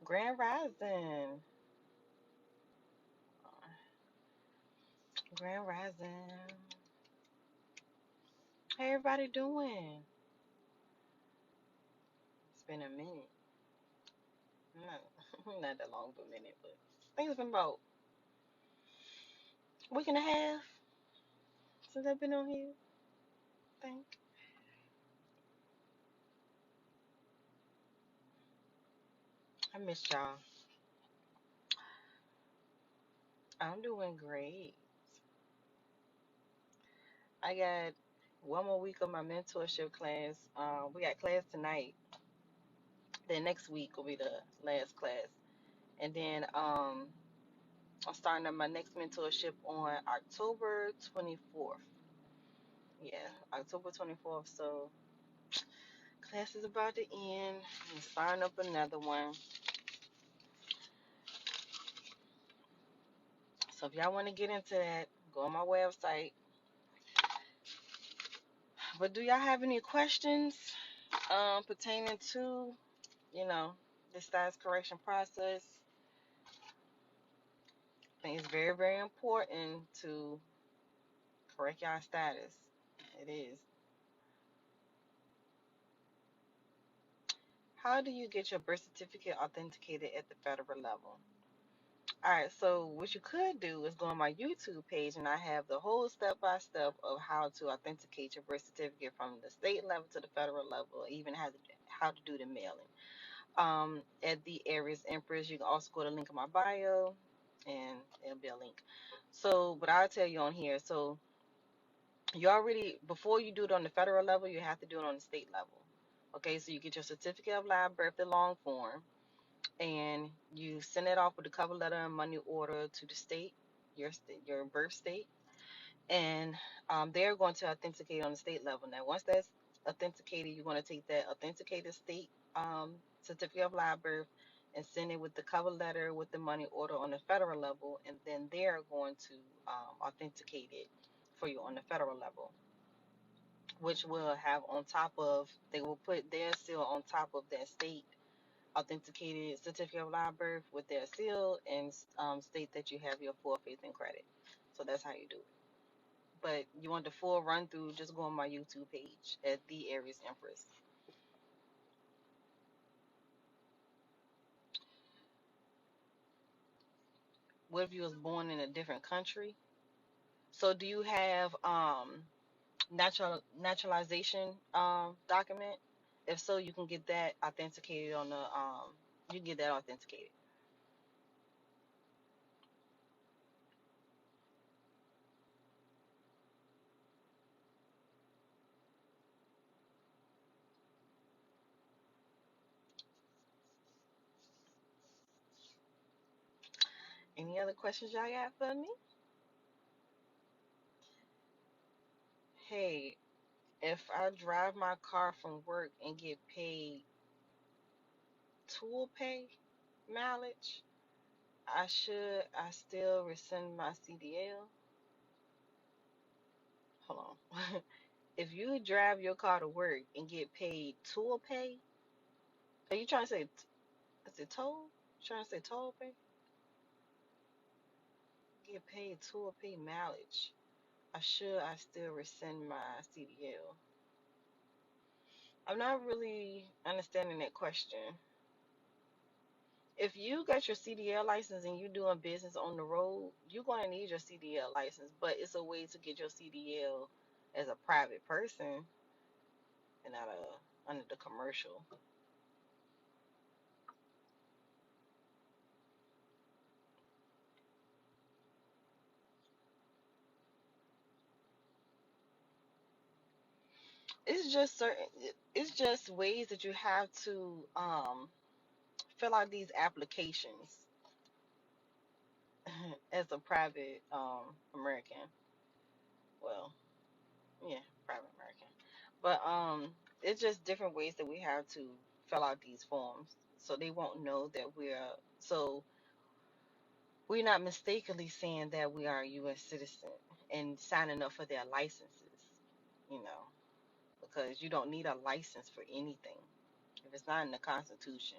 Grand Rising. Grand Rising. How everybody doing? It's been a minute. Not, not that long of a minute, but I think it's been about a week and a half since I've been on here, I think. I missed y'all. I'm doing great. I got one more week of my mentorship class. We got class tonight. Then next week will be the last class. And then I'm starting up my next mentorship on October 24th. Yeah, October 24th. So class is about to end. I'm starting up another one. So if y'all want to get into that, go on my website. But do y'all have any questions pertaining to, you know, the status correction process? I think it's very, very important to correct y'all status. It is. How do you get your birth certificate authenticated at the federal level? All right, so what you could do is go on my YouTube page, and I have the whole step by step of how to authenticate your birth certificate from the state level to the federal level, even how to do the mailing. At the Aries Empress, you can also go to the link in my bio, and it'll be a link. So, but I'll tell you on here. So, you already before you do it on the federal level, you have to do it on the state level. Okay, so you get your certificate of live birth, the long form, and you send it off with a cover letter and money order to the state, your birth state, and they're going to authenticate on the state level. Now, once that's authenticated, you're going to take that authenticated state certificate of live birth and send it with the cover letter with the money order on the federal level, and then they're going to authenticate it for you on the federal level, which will have on top of, they will put their seal on top of that state authenticated certificate of live birth with their seal and state that you have your full faith and credit. So that's how you do it. But you want the full run through, just go on my YouTube page at the Aries Empress. What if you was born in a different country? So do you have naturalization document? If so, you can get that authenticated on the you can get that authenticated. Any other questions y'all got for me? Hey, if I drive my car from work and get paid tool pay mileage, I still rescind my CDL? Hold on. If you drive your car to work and get paid tool pay, are you trying to say, is it toll? You trying to say toll pay? Get paid tool pay mileage. I still rescind my CDL? I'm not really understanding that question. If you got your CDL license and you're doing business on the road, you're going to need your CDL license, but it's a way to get your CDL as a private person and not under the commercial. It's just ways that you have to fill out these applications as a private American. Well, yeah, private American. But it's just different ways that we have to fill out these forms so they won't know that we're not mistakenly saying that we are a U.S. citizen and signing up for their licenses, you know, because you don't need a license for anything if it's not in the Constitution.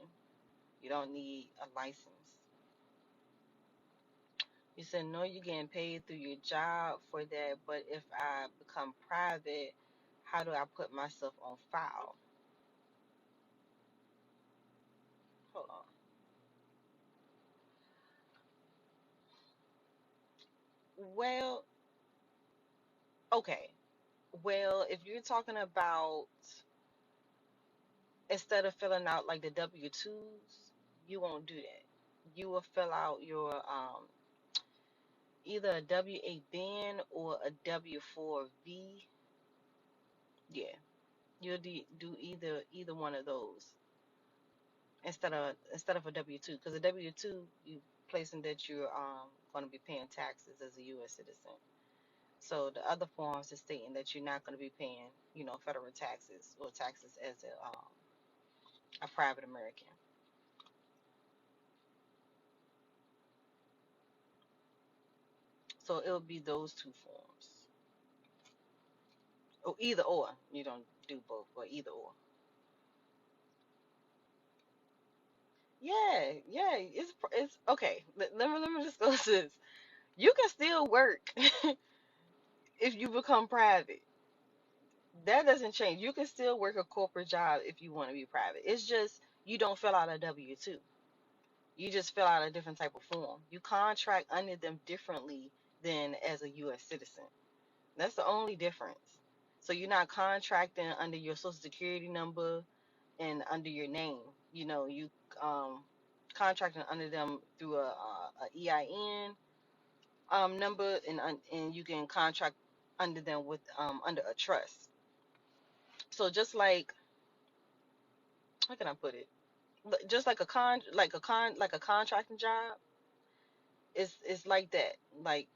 You don't need a license. You said no, you're getting paid through your job for that, but if I become private, how do I put myself on file? Hold on. Well, okay. Well, if you're talking about instead of filling out like the W-2s, you won't do that. You will fill out your either a W-8 bin or a W-4V. Yeah, you'll do either one of those instead of a W-2 because a W-2 you placing that you're going to be paying taxes as a U.S. citizen. So the other forms is stating that you're not going to be paying, federal taxes or taxes as a private American. So it'll be those two forms. Or either or. You don't do both, but either or. Yeah, yeah. It's okay. Let me just go to this. You can still work if you become private. That doesn't change. You can still work a corporate job if you want to be private. It's just you don't fill out a W-2. You just fill out a different type of form. You contract under them differently than as a U.S. citizen. That's the only difference. So you're not contracting under your social security number and under your name. You um, contracting under them through a EIN number, and you can contract under them with under a trust. So just like how can I put it? Just like a contracting job, it's like that. Like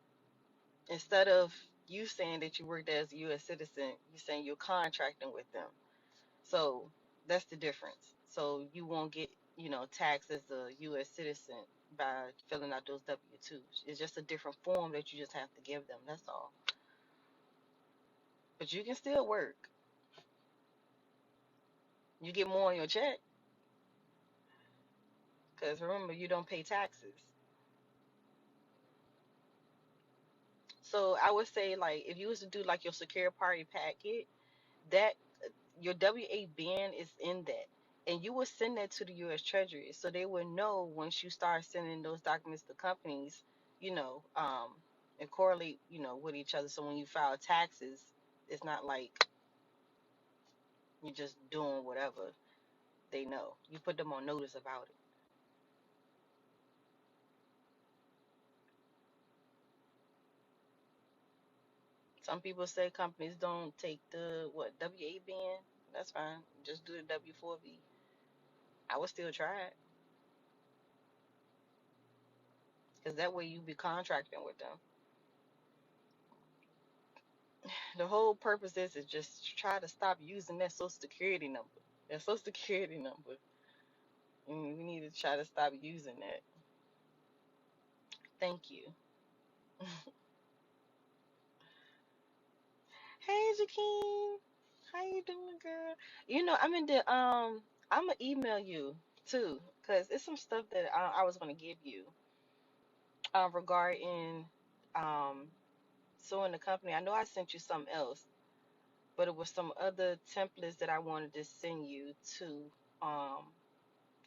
instead of you saying that you worked as a U.S. citizen, you're saying you're contracting with them. So that's the difference. So you won't get, taxed as a U.S. citizen by filling out those W-2s. It's just a different form that you just have to give them. That's all. But you can still work. You get more on your check because remember you don't pay taxes. So I would say like if you was to do like your secure party packet, that your W-8 bin is in that. And you would send that to the U.S. Treasury, so they would know once you start sending those documents to companies, you know, um, and correlate, with each other. So when you file taxes, it's not like you're just doing whatever. They know. You put them on notice about it. Some people say companies don't take the what W-8 bin. That's fine. Just do the W-4V. I would still try it because that way you be contracting with them. The whole purpose is just try to stop using that social security number. That social security number. And we need to try to stop using that. Thank you. Hey Jakeem. How you doing, girl? I'm in the I'ma email you too, cause it's some stuff that I was gonna give you regarding um suing the company. I know I sent you something else, but it was some other templates that I wanted to send you to um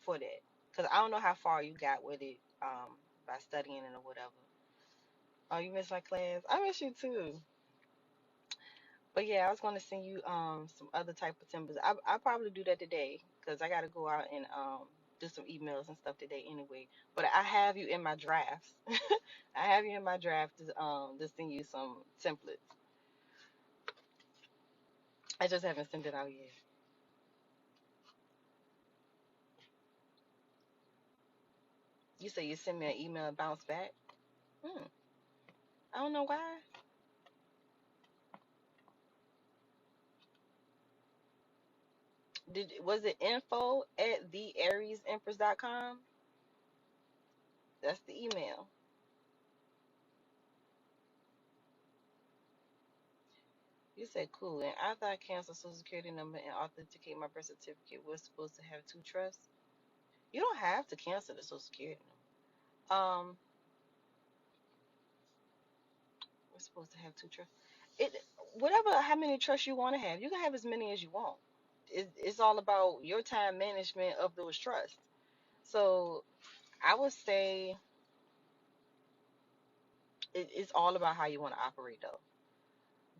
for that. Because I don't know how far you got with it by studying it or whatever. Oh, you missed my class? I miss you too. But yeah, I was going to send you some other type of templates. I'll probably do that today because I got to go out and do some emails and stuff today anyway. But I have you in my drafts. I have you in my draft to send you some templates. I just haven't sent it out yet. You say you send me an email and bounce back? Hmm. I don't know why. Was it info at theariesempress.com? That's the email. You said cool. And after I cancel social security number and authenticate my birth certificate, we're supposed to have two trusts. You don't have to cancel the Social Security number. We're supposed to have two trusts. It whatever how many trusts you want to have, you can have as many as you want. It's all about your time management of those trusts. So I would say it's all about how you want to operate though.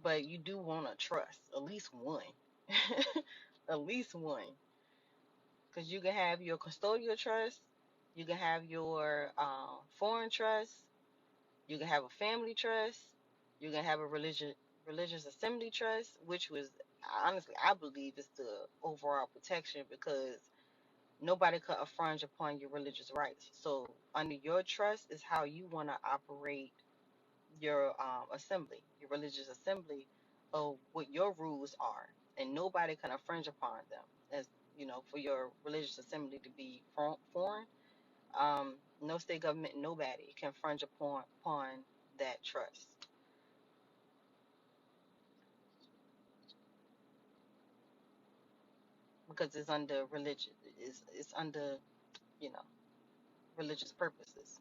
But you do want to trust at least one, at least one, because you can have your custodial trust, you can have your foreign trust, you can have a family trust, you can have a religious assembly trust, which was honestly I believe is the overall protection because nobody could infringe upon your religious rights. So under your trust is how you want to operate your assembly, your religious assembly, of what your rules are, and nobody can infringe upon them. As you know, for your religious assembly to be foreign, no state government, nobody can infringe upon that trust because it's under religion. It's under you know religious purposes.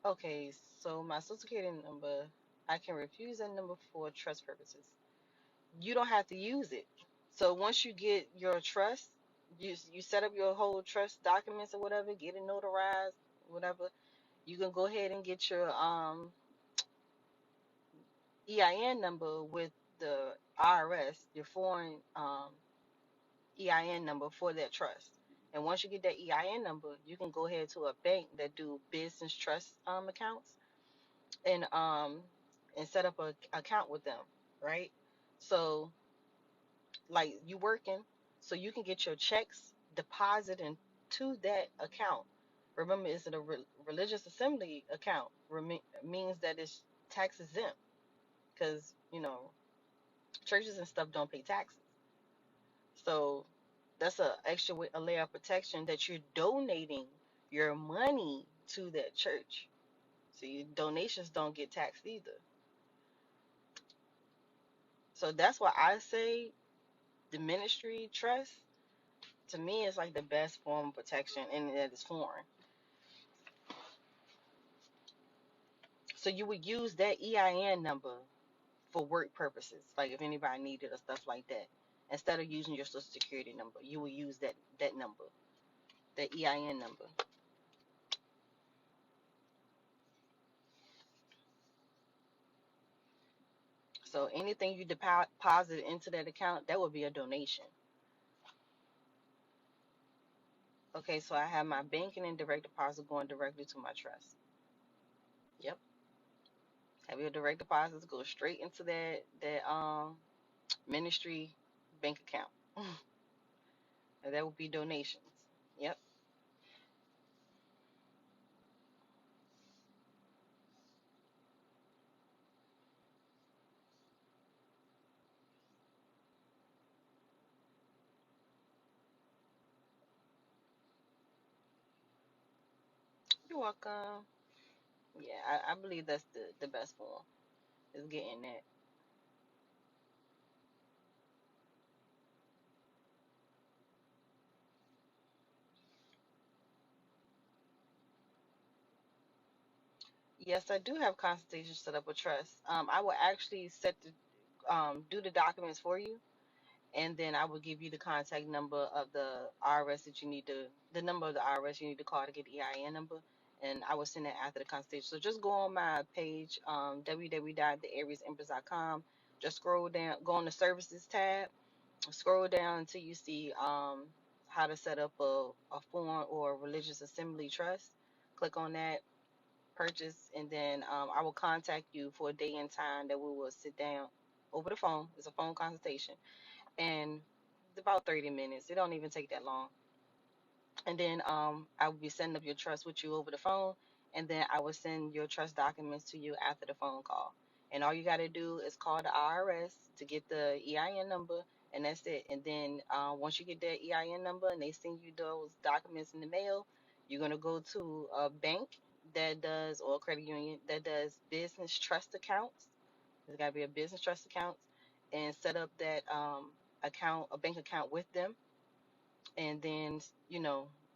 Okay, so my social security number, I can refuse that number for trust purposes. You don't have to use it. So once you get your trust, you set up your whole trust documents or whatever, get it notarized, whatever. You can go ahead and get your EIN number with the IRS, your foreign EIN number for that trust. And once you get that EIN number, you can go ahead to a bank that do business trust accounts and set up a account with them, right? So like you working, so you can get your checks deposited into that account. Remember, it's a religious assembly account. Means that it's tax exempt because churches and stuff don't pay taxes. So that's a extra a layer of protection that you're donating your money to that church. So your donations don't get taxed either. So that's why I say the ministry trust to me is like the best form of protection and that is foreign. So you would use that EIN number for work purposes, like if anybody needed or stuff like that. Instead of using your social security number, you would use that number, that EIN number. So anything you deposit into that account, that would be a donation. Okay, so I have my banking and direct deposit going directly to my trust. Yep. Have your direct deposits go straight into that ministry bank account. And that would be donations. Yep. You're welcome. Yeah, I believe that's the best form is getting that. Yes, I do have consultations set up with trust. I will actually do the documents for you, and then I will give you the contact number of the IRS that you need to, the number of the IRS you need to call to get the EIN number, and I will send that after the consultation. So just go on my page, www.theariesempress.com. Just scroll down, go on the services tab, scroll down until you see how to set up a foreign or religious assembly trust. Click on that, purchase, and then I will contact you for a day and time that we will sit down over the phone. It's a phone consultation, and it's about 30 minutes. It don't even take that long. And then I will be setting up your trust with you over the phone, and then I will send your trust documents to you after the phone call. And all you got to do is call the IRS to get the EIN number, and that's it. And then once you get that EIN number and they send you those documents in the mail, you're gonna go to a bank that does, or a credit union that does business trust accounts. There's got to be a business trust account, and set up that a bank account with them, and then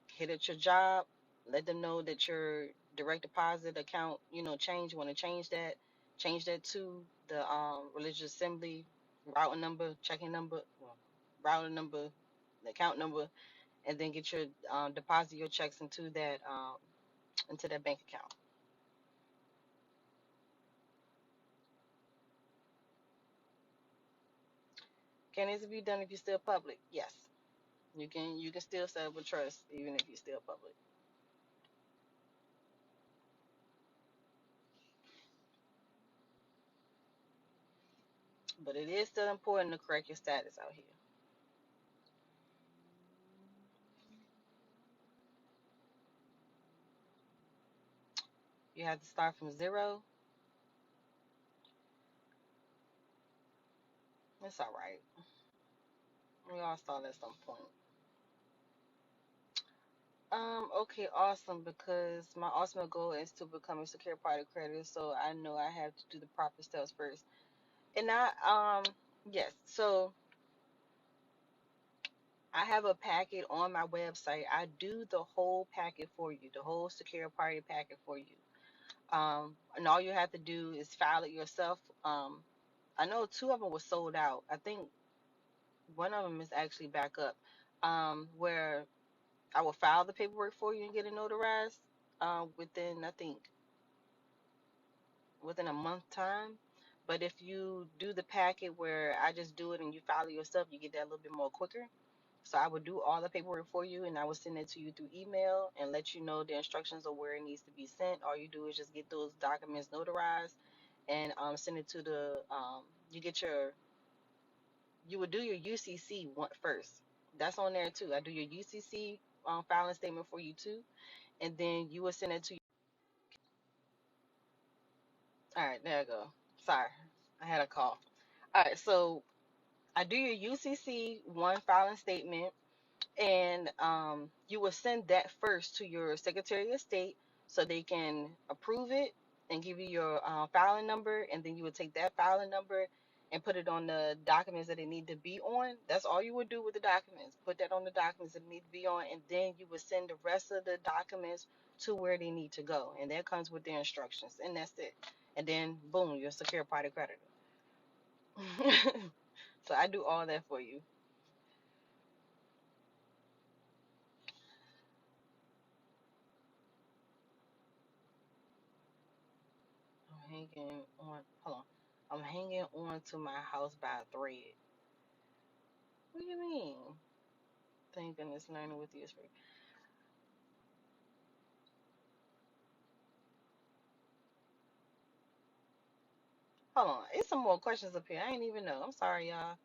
hit at your job, let them know that your direct deposit account change. You want to change that to the religious assembly routing number, checking number, well, routing number, the account number, and then get your deposit your checks into that bank account. Can this be done if you're still public? Yes, you can still set up a trust even if you're still public, but it is still important to correct your status out here. You have to start from zero. It's all right. We all start at some point. Okay, awesome. Because my ultimate goal is to become a secure party creditor, so I know I have to do the proper steps first. And yes. So I have a packet on my website. I do the whole packet for you, the whole secure party packet for you. And all you have to do is file it yourself. I know two of them were sold out. I think one of them is actually back up. Where I will file the paperwork for you and get it notarized. Within I think within a month time. But if you do the packet where I just do it and you file it yourself, you get that a little bit more quicker. So I would do all the paperwork for you and I will send it to you through email and let you know the instructions of where it needs to be sent. All you do is just get those documents notarized and send it to the you get your you would do your UCC first. That's on there too. I do your UCC filing statement for you too, and then you will send it to. All right, there I go. Sorry, I had a call. All right, so I do your UCC one filing statement, and you will send that first to your Secretary of State so they can approve it and give you your filing number, and then you would take that filing number and put it on the documents that it need to be on. That's all you would do with the documents. Put that on the documents that need to be on, and then you would send the rest of the documents to where they need to go, and that comes with the instructions, and that's it. And then boom, you're a secure party creditor. So I do all that for you. I'm hanging on. Hold on. I'm hanging on to my house by a thread. What do you mean? Thank goodness learning with you is free. Hold on. It's some more questions up here. I ain't even know. I'm sorry, y'all.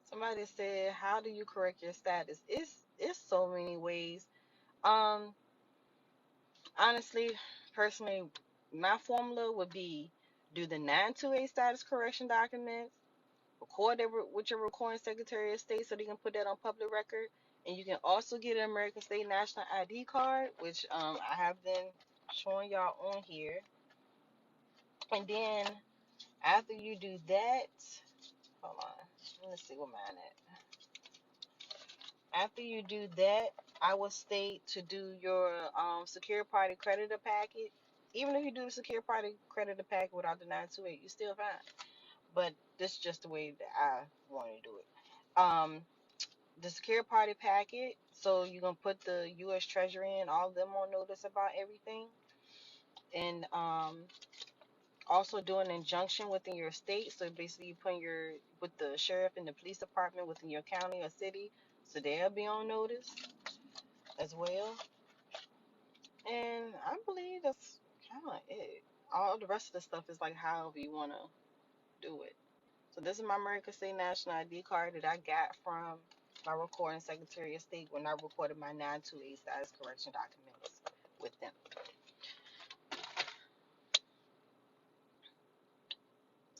Somebody said, "How do you correct your status?" It's so many ways. Um, Honestly, personally, my formula would be do the 928 status correction documents, record it with your recording Secretary of State so they can put that on public record. And you can also get an American State National ID card, which I have been showing y'all on here. And then after you do that, hold on, let me see where mine at. After you do that, I will state to do your secure party creditor packet. Even if you do the secure party creditor packet without the 928, you still fine. But this is just the way that I want to do it. The secure party packet. So you're gonna put the U.S. Treasury and all of them on notice about everything, and also do an injunction within your state. So basically, you put your with the sheriff and the police department within your county or city, so they'll be on notice as well. And I believe that's kind of it. All the rest of the stuff is like however you wanna do it. So this is my American State National ID card that I got from my recording Secretary of State when I recorded my 928 status correction documents with them.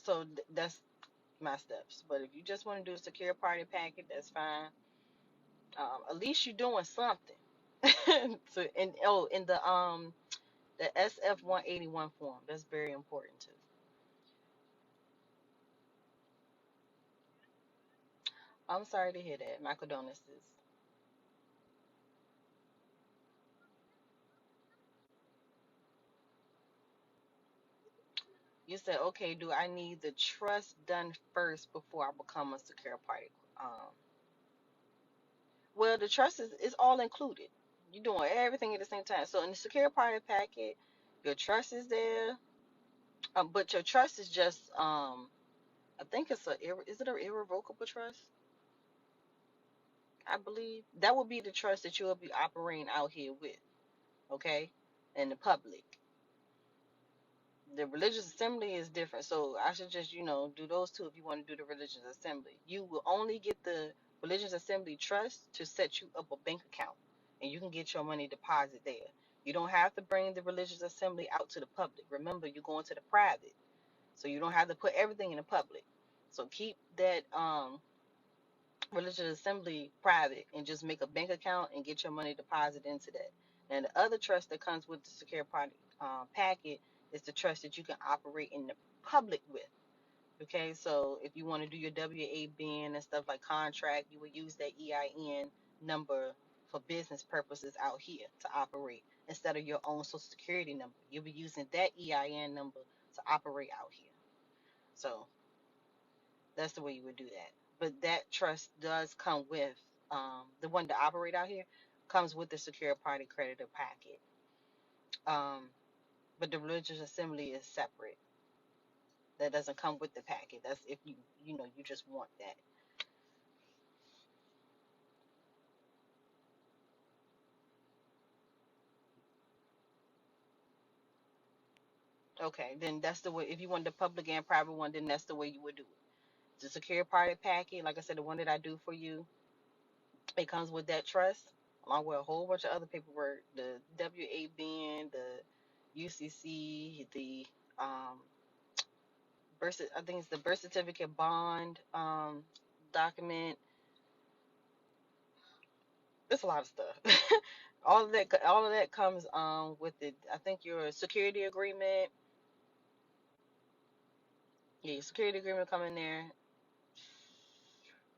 So that's my steps. But if you just want to do a secure party packet, that's fine. At least you're doing something. So in the SF 181 form, that's very important too. I'm sorry to hear that. My condolences. You said, okay, do I need the trust done first before I become a secure party? Well, the trust is all included. You're doing everything at the same time. So in the secure party packet, your trust is there, but your trust is just, I think is it an irrevocable trust? I believe that would be the trust that you'll be operating out here with, okay, in the public. The religious assembly is different. So I should just, do those two if you want to do the religious assembly. You will only get the religious assembly trust to set you up a bank account and you can get your money deposited there. You don't have to bring the religious assembly out to the public. Remember, you're going to the private. So you don't have to put everything in the public. So keep that religious assembly private and just make a bank account and get your money deposited into that. And the other trust that comes with the secure party packet is the trust that you can operate in the public with. Okay, so if you want to do your WA bin and stuff like contract, you would use that EIN number for business purposes out here to operate instead of your own social security number. You'll be using that EIN number to operate out here. So that's the way you would do that. But that trust does come with the one to operate out here comes with the secure party creditor packet. Um, but the religious assembly is separate. That doesn't come with the packet. That's if you just want that. Okay, then that's the way. If you want the public and private one, then that's the way you would do it. The secure party packet, like I said, the one that I do for you, it comes with that trust along with a whole bunch of other paperwork, the WA bin, the UCC, the um, I think it's the birth certificate bond document. It's a lot of stuff. All of that comes with it. I think your security agreement. Yeah, your security agreement come in there.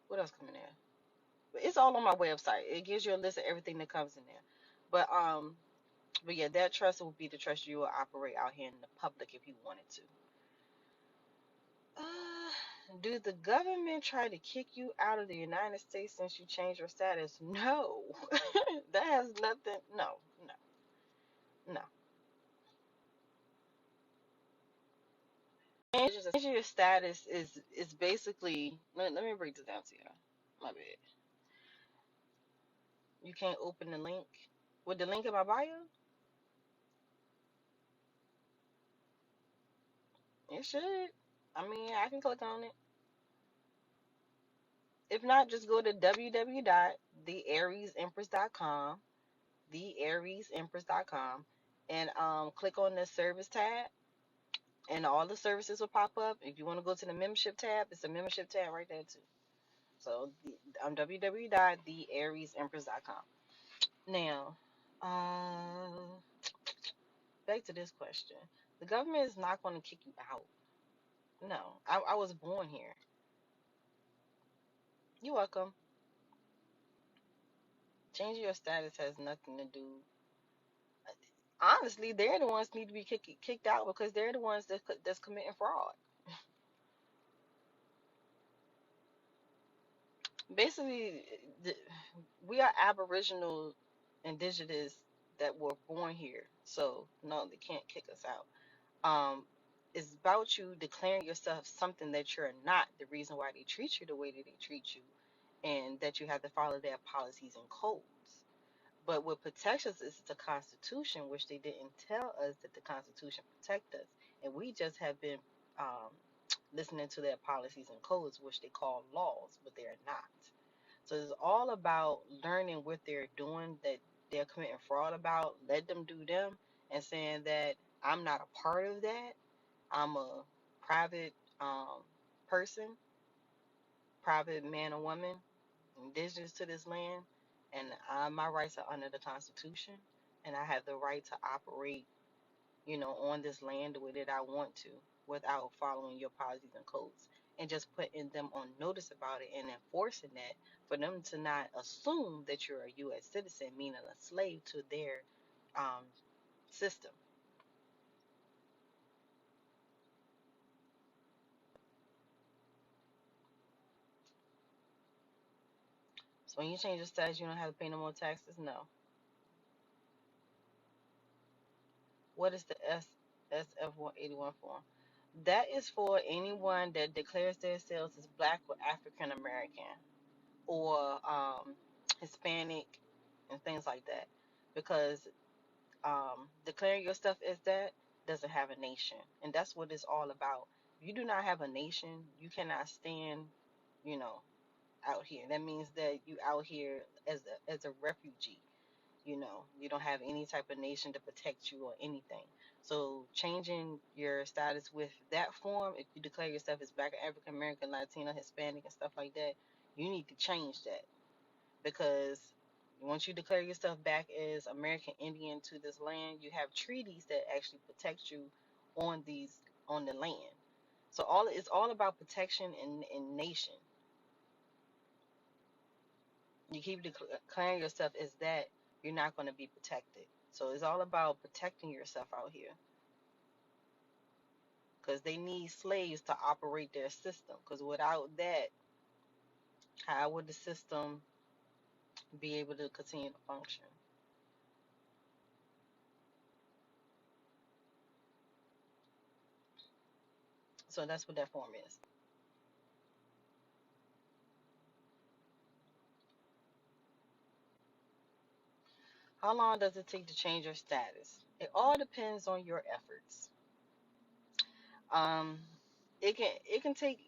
What else come in there? It's all on my website. It gives you a list of everything that comes in there. But yeah, that trust will be the trust you will operate out here in the public if you wanted to. Do the government try to kick you out of the United States since you changed your status? No, that has nothing. No, no, no. Changing your status is basically. Let me break this down to you. My bad. You can't open the link. With the link in my bio, it should. I mean, I can click on it. If not, just go to www.theariesempress.com, theariesempress.com, and click on the service tab, and all the services will pop up. If you want to go to the membership tab, it's a membership tab right there too. So www.theariesempress.com. Now, back to this question. The government is not going to kick you out. No, I was born here. You're welcome. Changing your status has nothing to do. Honestly, they're the ones need to be kicked out because they're the ones that's committing fraud. Basically, the, we are Aboriginal indigenous that were born here, so no, they can't kick us out. It's about you declaring yourself something that you're not. The reason why they treat you the way that they treat you, and that you have to follow their policies and codes. But what protects us is the Constitution, which they didn't tell us that the Constitution protect us, and we just have been um, listening to their policies and codes, which they call laws, but they're not. So it's all about learning what they're doing that they're committing fraud about. Let them do them, and saying that I'm not a part of that. I'm a private person, private man or woman, indigenous to this land, and my rights are under the Constitution, and I have the right to operate, on this land the way that I want to, without following your policies and codes. and just putting them on notice about it and enforcing that for them to not assume that you're a U.S. citizen, meaning a slave to their um, system. So when you change your status, you don't have to pay no more taxes. No. What is the SF-181 form? That is for anyone that declares themselves as Black or African American or Hispanic and things like that. Because declaring yourself as that doesn't have a nation. And that's what it's all about. If you do not have a nation, you cannot stand, you know, out here. That means that you out here as a refugee. You don't have any type of nation to protect you or anything. So changing your status with that form, if you declare yourself as Black, African American, Latino, Hispanic, and stuff like that, you need to change that because once you declare yourself back as American Indian to this land, you have treaties that actually protect you on the land. So it's all about protection and nation. You keep declaring yourself as that, you're not going to be protected. So it's all about protecting yourself out here because they need slaves to operate their system. Because without that, how would the system be able to continue to function? So that's what that form is. How long does it take to change your status? It all depends on your efforts. Um, it can take,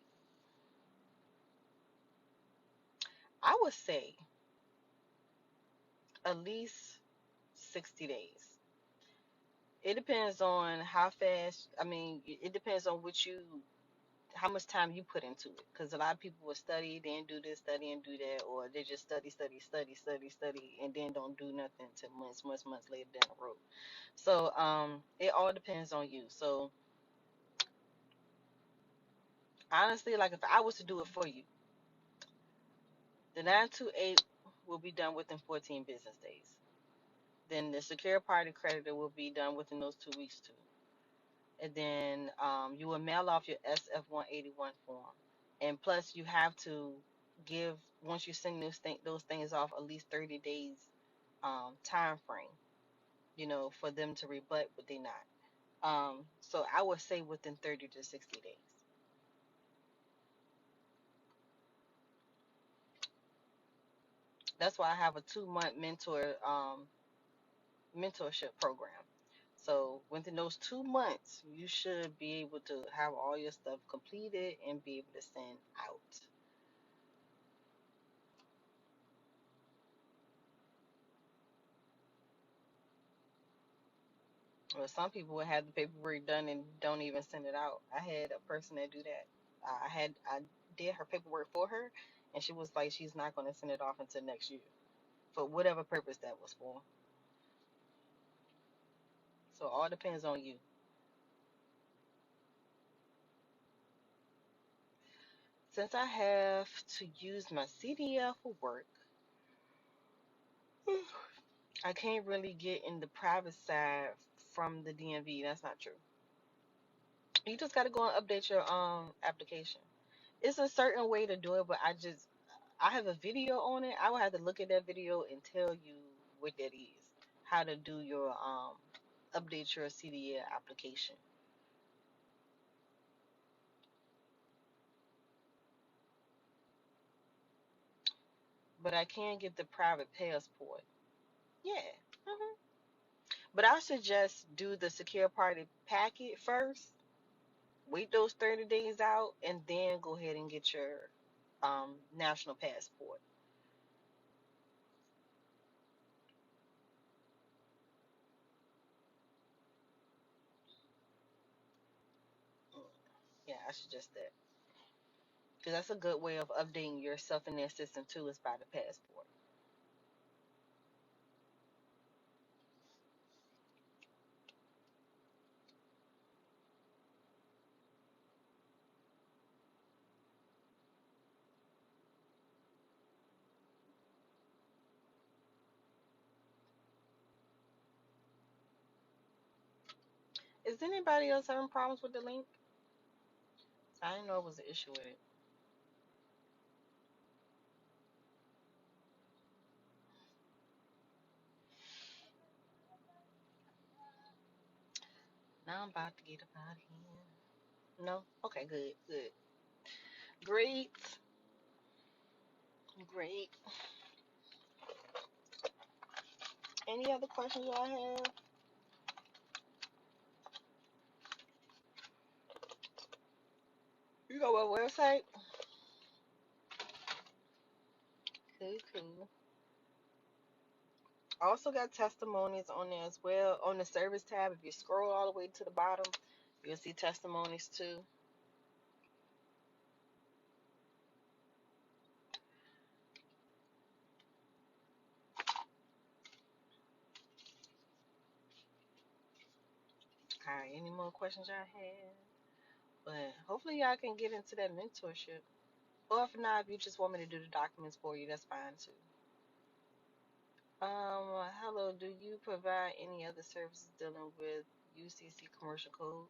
I would say, at least 60 days. It depends on how fast. I mean, it depends on how much time you put into it. Because a lot of people will study, then do this, study, and do that, or they just study, study, study, study, study, and then don't do nothing until months, months, months later down the road. So, it all depends on you. So, honestly, like if I was to do it for you, the 928 will be done within 14 business days. Then the secure party creditor will be done within those 2 weeks too. And then you will mail off your SF-181 form. And plus, you have to give once you send those things off at least 30 days time frame. For them to rebut, but they not. So I would say within 30 to 60 days. That's why I have a 2 month mentorship program. So within those 2 months, you should be able to have all your stuff completed and be able to send out. Well, some people would have the paperwork done and don't even send it out. I had a person that do that. I did her paperwork for her, and she was like, she's not going to send it off until next year for whatever purpose that was for. So it all depends on you. Since I have to use my CDL for work, I can't really get in the private side from the DMV. That's not true. You just got to go and update your application. It's a certain way to do it, but I have a video on it. I will have to look at that video and tell you what that is. How to do your update your CDL application. But I can get the private passport. Yeah. hmm But I suggest do the secure party packet first. Wait those 30 days out and then go ahead and get your national passport. Mm, Yeah, I suggest that. Because that's a good way of updating yourself in their system too, is by the passport. Is anybody else having problems with the link? I didn't know it was an issue with it. Now I'm about to get up out of here. No? Okay, good, good. Great, great. Any other questions y'all have? You got what website? Cool, cool. I also got testimonies on there as well. On the service tab, if you scroll all the way to the bottom, you'll see testimonies too. All right, any more questions y'all have? But hopefully y'all can get into that mentorship. Or if not, if you just want me to do the documents for you, that's fine too. Hello, do you provide any other services dealing with UCC commercial code?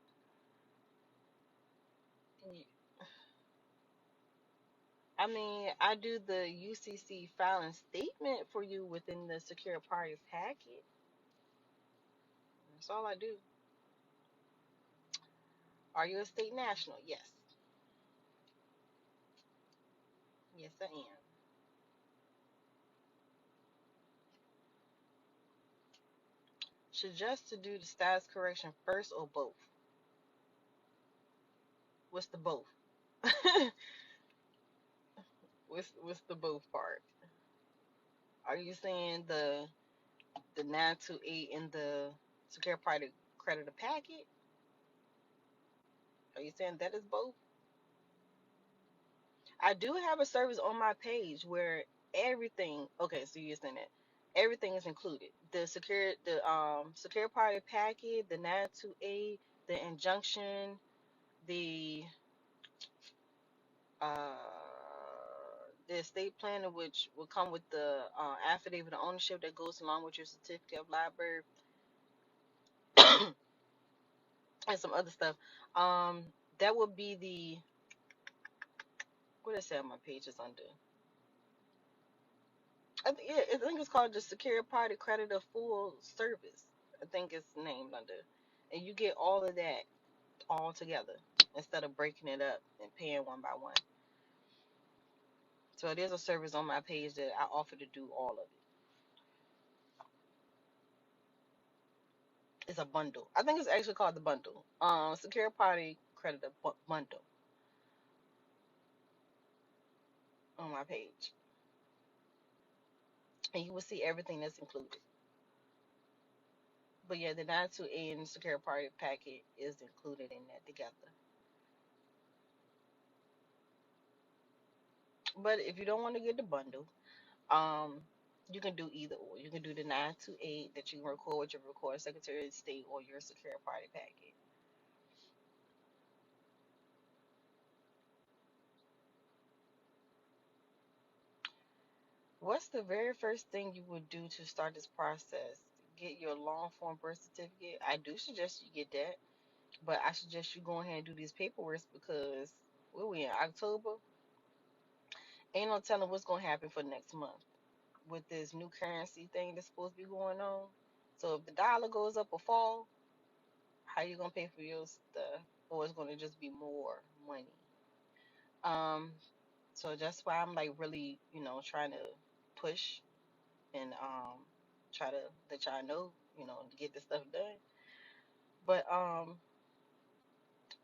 I mean, I do the UCC filing statement for you within the secure parties packet. That's all I do. Are you a state national? Yes. Yes, I am. Suggest to do the status correction first or both? What's the both? what's the both part? Are you saying the 928 in the secure party creditor packet? Are you saying that is both? I do have a service on my page where everything. Okay, so you're saying that everything is included. The secure party packet, the 928, the injunction, the the estate planner, which will come with the affidavit of ownership that goes along with your certificate of library, and some other stuff. Um, that would be the what did I say on my page is under. I think it's called the Secure Party Creditor Full Service. I think it's named under, and you get all of that all together instead of breaking it up and paying one by one. So there's a service on my page that I offer to do all of it. It's a bundle. I think it's actually called the bundle. Secure Party Creditor Bundle on my page, and you will see everything that's included. But yeah, the 928 and Secure Party packet is included in that together. But if you don't want to get the bundle, um, you can do either or. You can do the 928 that you can record with your recording secretary of state or your secure party packet. What's the very first thing you would do to start this process? Get your long form birth certificate. I do suggest you get that, but I suggest you go ahead and do these paperwork because what we in October? Ain't no telling what's gonna happen for next month with this new currency thing that's supposed to be going on. So if the dollar goes up or fall, how you gonna pay for your stuff? Or it's gonna just be more money. Um, so that's why I'm like really, trying to push and try to let y'all know, to get this stuff done. But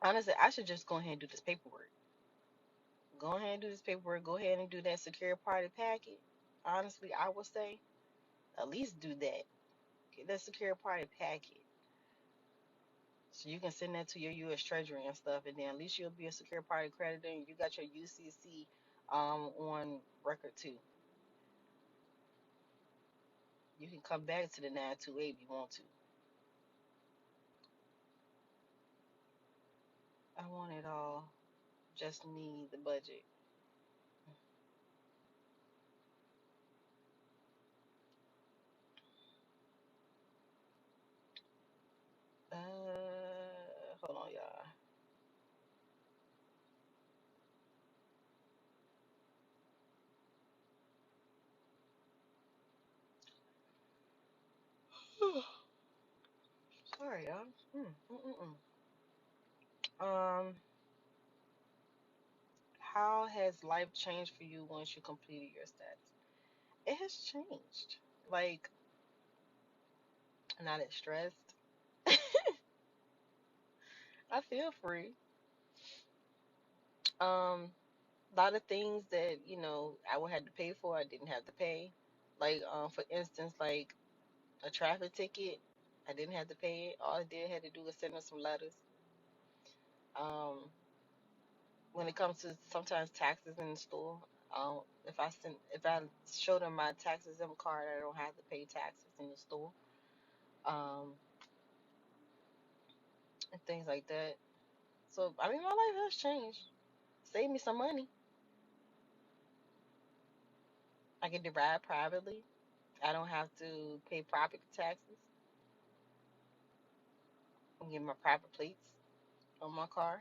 honestly, I should just go ahead and do this paperwork. Go ahead and do this paperwork. Go ahead and do that secure party packet. Honestly, I would say at least do that. Get that secure party packet. So you can send that to your U.S. Treasury and stuff, and then at least you'll be a secure party creditor, and you got your UCC on record too. You can come back to the 928 if you want to. I want it all. Just need the budget. Sorry, y'all. Um, how has life changed for you once you completed your stats? It has changed. Like, I'm not as stressed. I feel free. Um, a lot of things that I would have to pay for, I didn't have to pay. Like, for instance, like a traffic ticket, I didn't have to pay it. All I did had to do was send them some letters. Um, when it comes to sometimes taxes in the store, if I show them my tax exempt card, I don't have to pay taxes in the store. Um, and things like that. So I mean, my life has changed. Save me some money. I can drive privately. I don't have to pay property taxes. I can get my private plates on my car.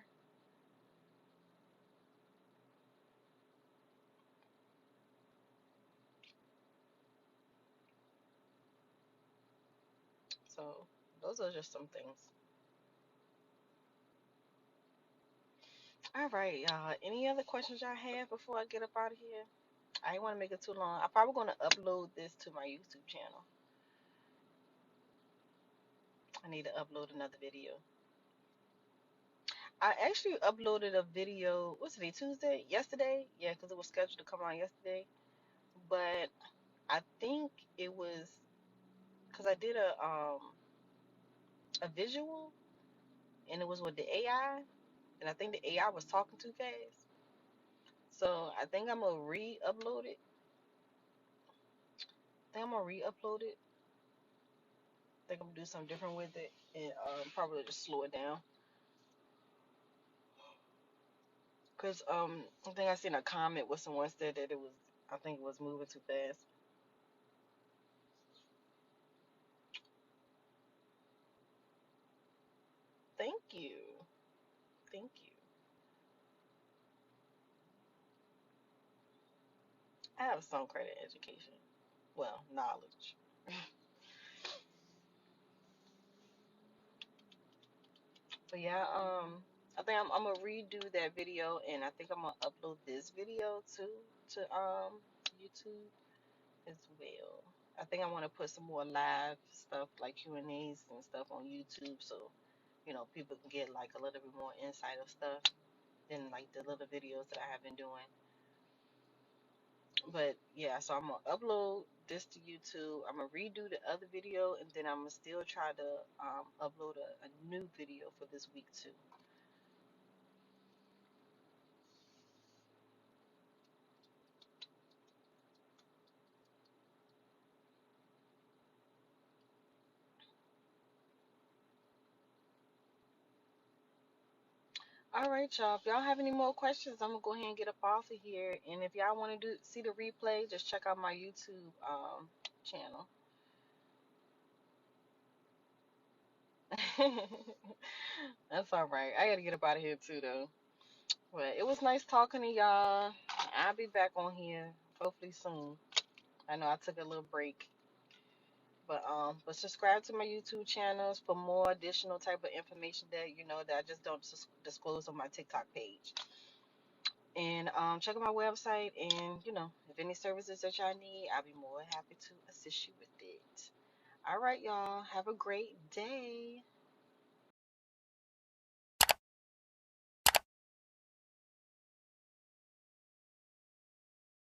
So those are just some things. All right, y'all. Any other questions y'all have before I get up out of here? I didn't want to make it too long. I'm probably gonna upload this to my YouTube channel. I need to upload another video. I actually uploaded a video. What's today? Tuesday? Yesterday? Yeah, because it was scheduled to come on yesterday. But I think it was because I did a visual, and it was with the AI, and I think the AI was talking too fast. So I think I'm gonna re-upload it. I think I'm gonna re-upload it. I think I'm gonna do something different with it, and probably just slow it down. Cause I think I seen a comment where someone said that I think it was moving too fast. Thank you, thank you. I have some credit education, well, knowledge. But yeah, I think I'm gonna redo that video, and I think I'm gonna upload this video too to YouTube as well. I think I want to put some more live stuff like Q&As and stuff on YouTube, so people can get like a little bit more insight of stuff than like the little videos that I have been doing. But yeah, so I'm gonna upload this to YouTube. I'm gonna redo the other video, and then I'm gonna still try to upload a new video for this week too. All right, y'all. If y'all have any more questions, I'm gonna go ahead and get up off of here. And if y'all want to see the replay, just check out my YouTube channel. That's all right. I gotta get up out of here too, though. But it was nice talking to y'all. I'll be back on here hopefully soon. I know I took a little break, but subscribe to my YouTube channels for more additional type of information that that I just don't disclose on my TikTok page. And check out my website, and if any services that y'all need, I'll be more than happy to assist you with it. All right, y'all. Have a great day.